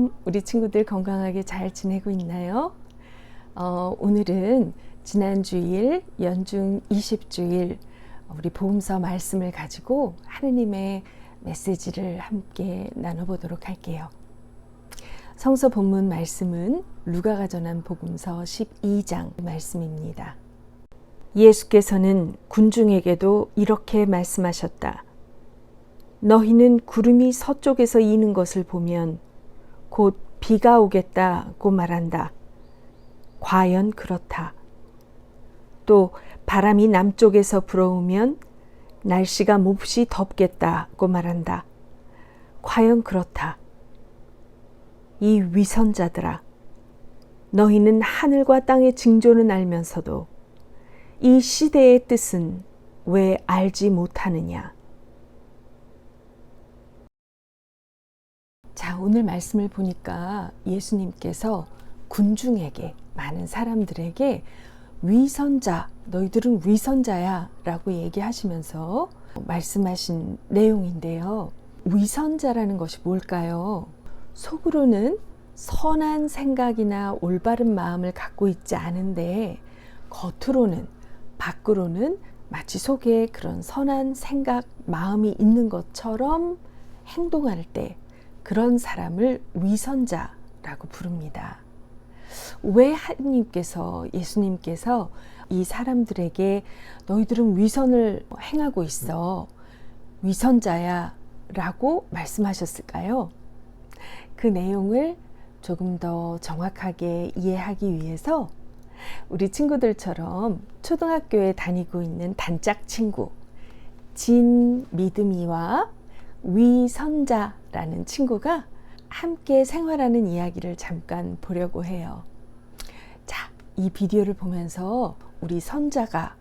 샬롬, 우리 친구들 건강하게 잘 지내고 있나요? 오늘은 지난 주일 연중 20주일 우리 복음서 말씀을 가지고 하느님의 메시지를 함께 나눠보도록 할게요. 성서 본문 말씀은 루가가 전한 복음서 12장 말씀입니다. 예수께서는 군중에게도 이렇게 말씀하셨다. 너희는 구름이 서쪽에서 이는 것을 보면 곧 비가 오겠다고 말한다. 과연 그렇다. 또 바람이 남쪽에서 불어오면 날씨가 몹시 덥겠다고 말한다. 과연 그렇다. 이 위선자들아, 너희는 하늘과 땅의 징조는 알면서도 이 시대의 뜻은 왜 알지 못하느냐? 자, 오늘 말씀을 보니까 예수님께서 군중에게, 많은 사람들에게 위선자, 너희들은 위선자야 라고 얘기하시면서 말씀하신 내용인데요. 위선자라는 것이 뭘까요? 속으로는 선한 생각이나 올바른 마음을 갖고 있지 않은데 겉으로는, 밖으로는 마치 속에 그런 선한 생각, 마음이 있는 것처럼 행동할 때 그런 사람을 위선자라고 부릅니다. 왜 하느님께서, 예수님께서 이 사람들에게 너희들은 위선을 행하고 있어, 위선자야 라고 말씀하셨을까요? 그 내용을 조금 더 정확하게 이해하기 위해서 우리 친구들처럼 초등학교에 다니고 있는 단짝 친구 진미듬이와 위선자라는 친구가 함께 생활하는 이야기를 잠깐 보려고 해요. 자, 이 비디오를 보면서 우리 선자가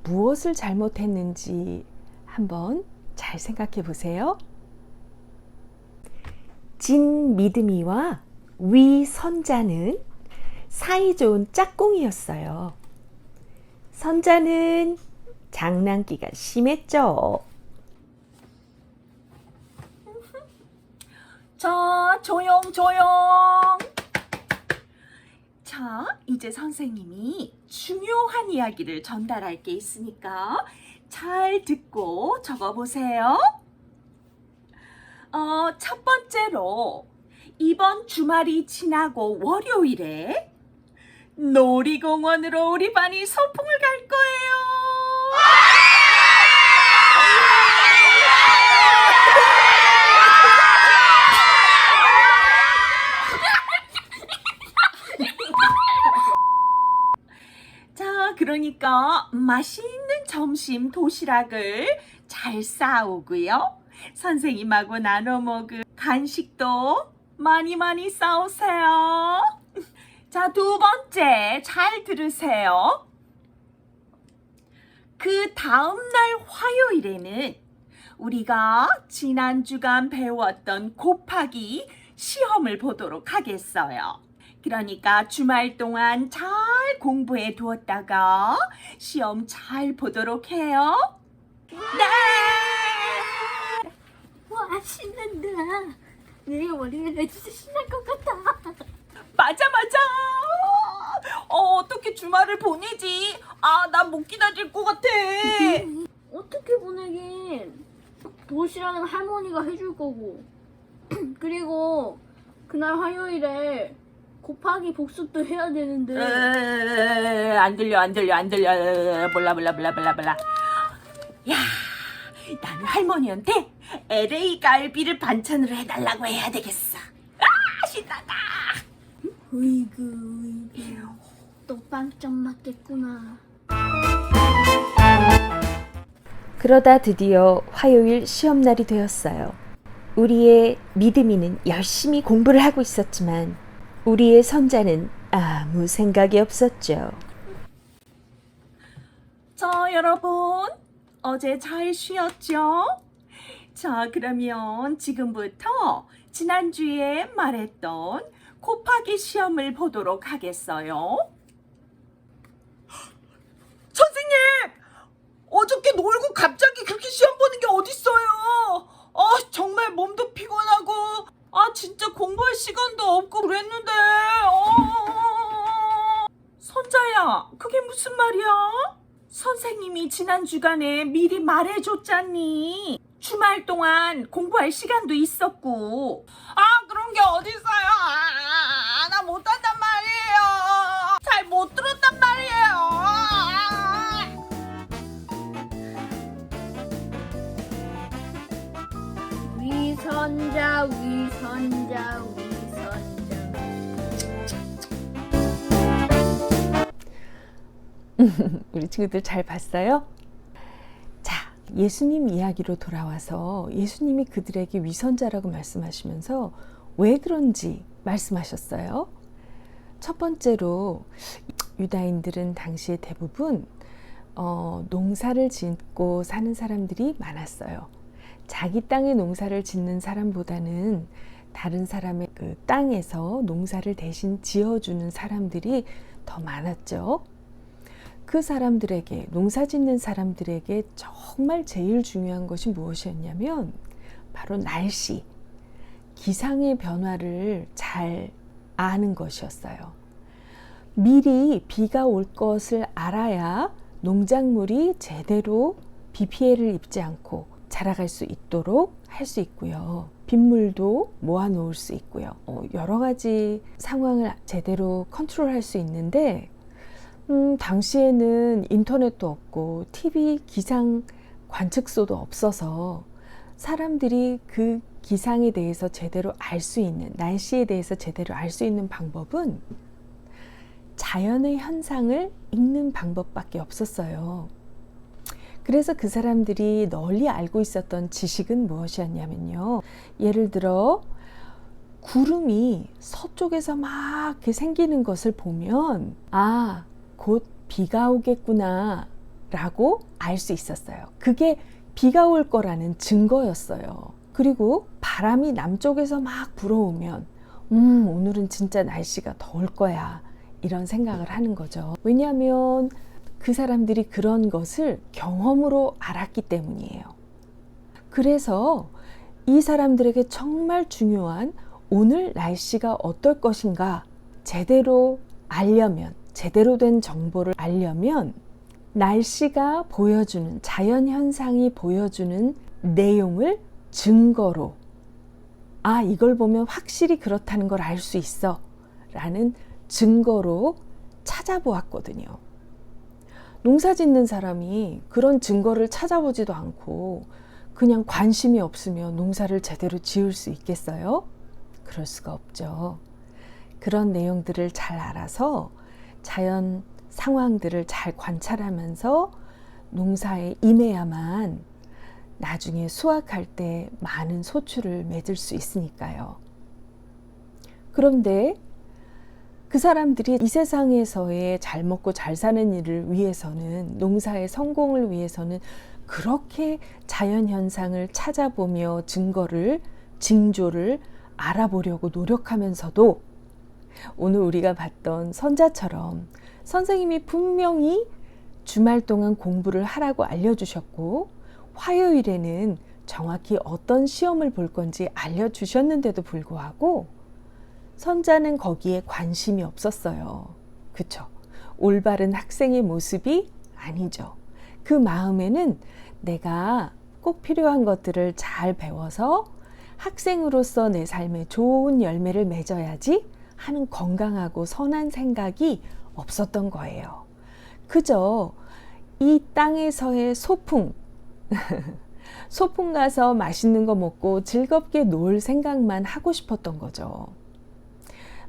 무엇을 잘못했는지 한번 잘 생각해 보세요. 진미듬이와 위선자는 사이좋은 짝꿍이었어요. 선자는 장난기가 심했죠. 자, 조용. 자, 이제 선생님이 중요한 이야기를 전달할 게 있으니까 잘 듣고 적어보세요. 첫 번째로 이번 주말이 지나고 월요일에 놀이공원으로 우리 반이 소풍을 갈 거예요. 자, 그러니까 맛있는 점심 도시락을 잘 싸오고요. 선생님하고 나눠 먹을 간식도 많이 싸오세요. 자, 두 번째, 잘 들으세요. 그 다음날 화요일에는 우리가 지난 주간 배웠던 곱하기 시험을 보도록 하겠어요. 그러니까 주말 동안 잘 공부해 두었다가 시험 잘 보도록 해요. 네! 와, 신난다. 내일 월요일에 진짜 신날 것 같아. 맞아. 어떻게 주말을 보내지? 나 못 기다릴 것 같아. 어떻게 보내긴. 도시락은 할머니가 해줄 거고. 그리고 그날 화요일에 곱하기 복습도 해야 되는데. 안 들려. 몰라. 야, 나는 할머니한테 LA 갈비를 반찬으로 해달라고 해야 되겠어. 신난다. 으이구. 또 빵점 맞겠구나. 그러다 드디어 화요일 시험날이 되었어요. 우리의 믿음이는 열심히 공부를 하고 있었지만 우리의 선자는 아무 생각이 없었죠. 자, 여러분, 어제 잘 쉬었죠? 자, 그러면 지금부터 지난주에 말했던 곱하기 시험을 보도록 하겠어요. 선생님! 어저께 놀고 갑자기 그렇게 시험 보는 게 어딨어요? 정말 몸도 피곤하고 진짜 공부할 시간 야, 그게 무슨 말이야? 선생님이 지난 주간에 미리 말해줬잖니. 주말 동안 공부할 시간도 있었고. 그런 게 어딨어요? 나 못한단 말이에요. 잘 못 들었단 말이에요. 위선자, 위선자, 위선자. 우리 친구들 잘 봤어요? 자, 예수님 이야기로 돌아와서 예수님이 그들에게 위선자라고 말씀하시면서 왜 그런지 말씀하셨어요. 첫 번째로 유다인들은 당시에 대부분 농사를 짓고 사는 사람들이 많았어요. 자기 땅에 농사를 짓는 사람보다는 다른 사람의 그 땅에서 농사를 대신 지어주는 사람들이 더 많았죠. 그 사람들에게, 농사 짓는 사람들에게 정말 제일 중요한 것이 무엇이었냐면 바로 날씨, 기상의 변화를 잘 아는 것이었어요. 미리 비가 올 것을 알아야 농작물이 제대로 비 피해를 입지 않고 자라갈 수 있도록 할 수 있고요. 빗물도 모아 놓을 수 있고요. 여러 가지 상황을 제대로 컨트롤할 수 있는데 당시에는 인터넷도 없고 TV 기상 관측소도 없어서 사람들이 그 기상에 대해서 제대로 알 수 있는, 날씨에 대해서 제대로 알 수 있는 방법은 자연의 현상을 읽는 방법밖에 없었어요. 그래서 그 사람들이 널리 알고 있었던 지식은 무엇이었냐면요. 예를 들어 구름이 서쪽에서 막 이렇게 생기는 것을 보면 곧 비가 오겠구나 라고 알 수 있었어요. 그게 비가 올 거라는 증거였어요. 그리고 바람이 남쪽에서 막 불어오면 오늘은 진짜 날씨가 더울 거야 이런 생각을 하는 거죠. 왜냐하면 그 사람들이 그런 것을 경험으로 알았기 때문이에요. 그래서 이 사람들에게 정말 중요한 오늘 날씨가 어떨 것인가 제대로 알려면, 제대로 된 정보를 알려면 날씨가 보여주는, 자연현상이 보여주는 내용을 증거로 이걸 보면 확실히 그렇다는 걸 알 수 있어 라는 증거로 찾아보았거든요. 농사 짓는 사람이 그런 증거를 찾아보지도 않고 그냥 관심이 없으면 농사를 제대로 지을 수 있겠어요? 그럴 수가 없죠. 그런 내용들을 잘 알아서 자연 상황들을 잘 관찰하면서 농사에 임해야만 나중에 수확할 때 많은 소출을 맺을 수 있으니까요. 그런데 그 사람들이 이 세상에서의 잘 먹고 잘 사는 일을 위해서는, 농사의 성공을 위해서는 그렇게 자연현상을 찾아보며 증거를, 징조를 알아보려고 노력하면서도 오늘 우리가 봤던 선자처럼 선생님이 분명히 주말 동안 공부를 하라고 알려주셨고 화요일에는 정확히 어떤 시험을 볼 건지 알려주셨는데도 불구하고 선자는 거기에 관심이 없었어요. 그쵸? 올바른 학생의 모습이 아니죠. 그 마음에는 내가 꼭 필요한 것들을 잘 배워서 학생으로서 내 삶에 좋은 열매를 맺어야지 하는 건강하고 선한 생각이 없었던 거예요. 그저 이 땅에서의 소풍, 소풍 가서 맛있는 거 먹고 즐겁게 놀 생각만 하고 싶었던 거죠.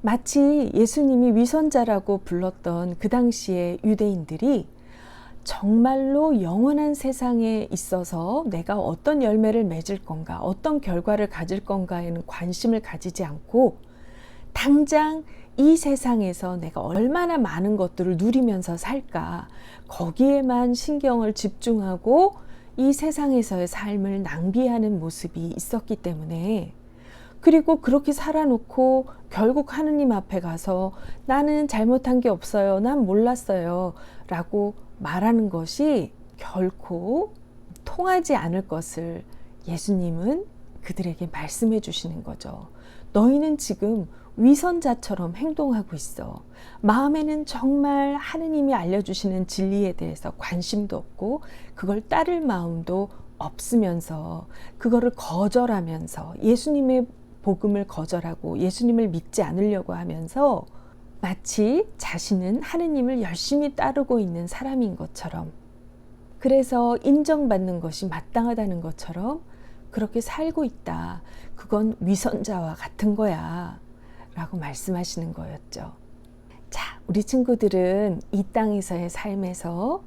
마치 예수님이 위선자라고 불렀던 그 당시의 유대인들이 정말로 영원한 세상에 있어서 내가 어떤 열매를 맺을 건가, 어떤 결과를 가질 건가에는 관심을 가지지 않고 당장 이 세상에서 내가 얼마나 많은 것들을 누리면서 살까, 거기에만 신경을 집중하고 이 세상에서의 삶을 낭비하는 모습이 있었기 때문에, 그리고 그렇게 살아놓고 결국 하느님 앞에 가서 나는 잘못한 게 없어요, 난 몰랐어요 라고 말하는 것이 결코 통하지 않을 것을 예수님은 그들에게 말씀해 주시는 거죠. 너희는 지금 위선자처럼 행동하고 있어. 마음에는 정말 하느님이 알려주시는 진리에 대해서 관심도 없고 그걸 따를 마음도 없으면서 그거를 거절하면서 예수님의 복음을 거절하고 예수님을 믿지 않으려고 하면서 마치 자신은 하느님을 열심히 따르고 있는 사람인 것처럼, 그래서 인정받는 것이 마땅하다는 것처럼 그렇게 살고 있다. 그건 위선자와 같은 거야 라고 말씀하시는 거였죠. 자, 우리 친구들은 이 땅에서의 삶에서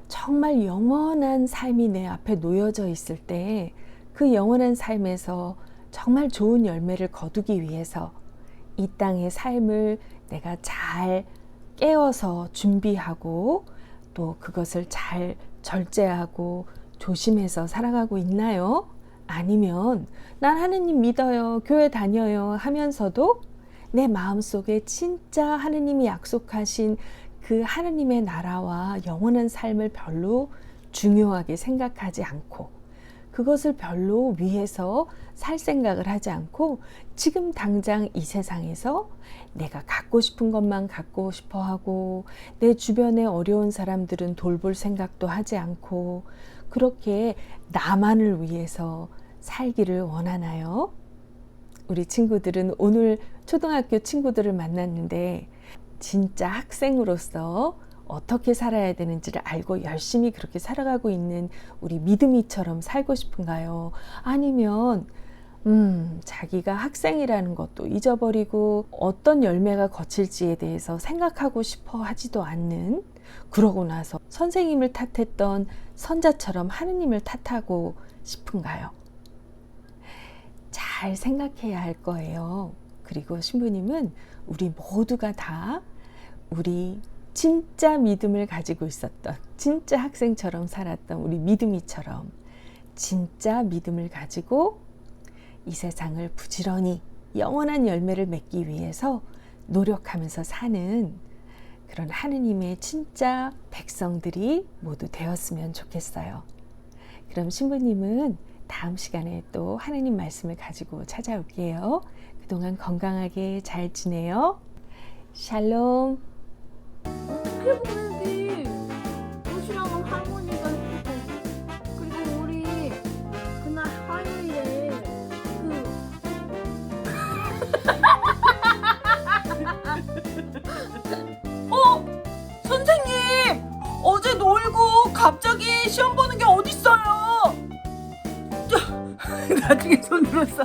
정말 영원한 삶이 내 앞에 놓여져 있을 때 그 영원한 삶에서 정말 좋은 열매를 거두기 위해서 이 땅의 삶을 내가 잘 깨워서 준비하고 또 그것을 잘 절제하고 조심해서 살아가고 있나요? 아니면 난 하느님 믿어요, 교회 다녀요 하면서도 내 마음속에 진짜 하느님이 약속하신 그 하느님의 나라와 영원한 삶을 별로 중요하게 생각하지 않고 그것을 별로 위해서 살 생각을 하지 않고 지금 당장 이 세상에서 내가 갖고 싶은 것만 갖고 싶어 하고 내 주변에 어려운 사람들은 돌볼 생각도 하지 않고 그렇게 나만을 위해서 살기를 원하나요? 우리 친구들은 오늘 초등학교 친구들을 만났는데 진짜 학생으로서 어떻게 살아야 되는지를 알고 열심히 그렇게 살아가고 있는 우리 믿음이처럼 살고 싶은가요? 아니면 자기가 학생이라는 것도 잊어버리고 어떤 열매가 거칠지에 대해서 생각하고 싶어 하지도 않는, 그러고 나서 선생님을 탓했던 선자처럼 하느님을 탓하고 싶은가요? 잘 생각해야 할 거예요. 그리고 신부님은 우리 모두가 다 우리 진짜 믿음을 가지고 있었던, 진짜 학생처럼 살았던 우리 믿음이처럼 진짜 믿음을 가지고 이 세상을 부지런히 영원한 열매를 맺기 위해서 노력하면서 사는 그런 하느님의 진짜 백성들이 모두 되었으면 좋겠어요. 그럼 신부님은 다음 시간에 또 하느님 말씀을 가지고 찾아올게요. 그동안 건강하게 잘 지내요. 샬롬. 어떻게 보내지? 도시락은 할머니가 해주고 그리고 우리 그날 화요일에 선생님, 어제 놀고 갑자기 시험 보는 게 어딨어요? 나중에 손 들었어.